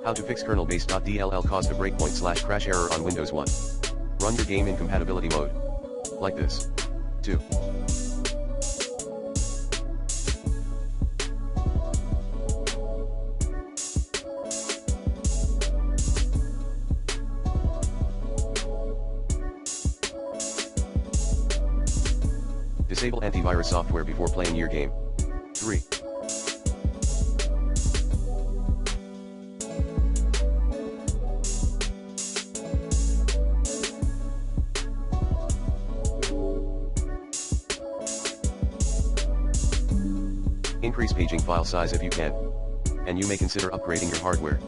How to fix Kernelbase.dll caused a breakpoint/crash error on Windows 1. Run your game in compatibility mode. Like this. 2. Disable antivirus software before playing your game. 3. Increase paging file size if you can. And you may consider upgrading your hardware.